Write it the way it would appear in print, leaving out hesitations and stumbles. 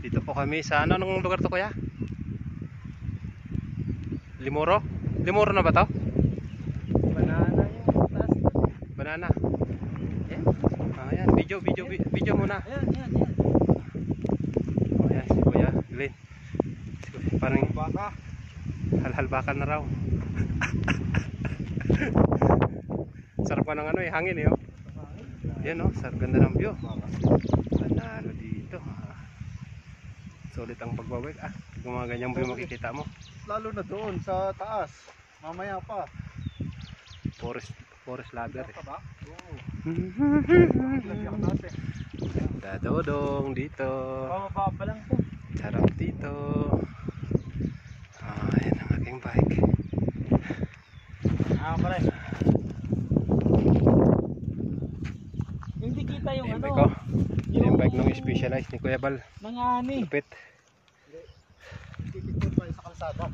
Dito po kami sa anong lugar to kuya? Limoro? Limoro na ba to? Banana yung taas. Banana. Ayan, video muna. Ayan. Ayan si kuya Glenn. Parang Baka. halhalbakan na raw. Sarap pa ng ano hangin oh. Yan sarap ganda ng view. Panalo dito. Sulit ang pagbabike kung mga ganyang view makikita mo. Lalo na doon sa taas. Mamaya pa. Forest lager. Lagyan natin. Dadodong dito. Bababa pa lang po. Sarap dito. Ayan ang aking bike. Pare. Hindi kita yung Yung ano. bike ko. Yung bike nung specialized ni Kuya Bal. Nangani. Lupit. Titikot pa sa kalsada.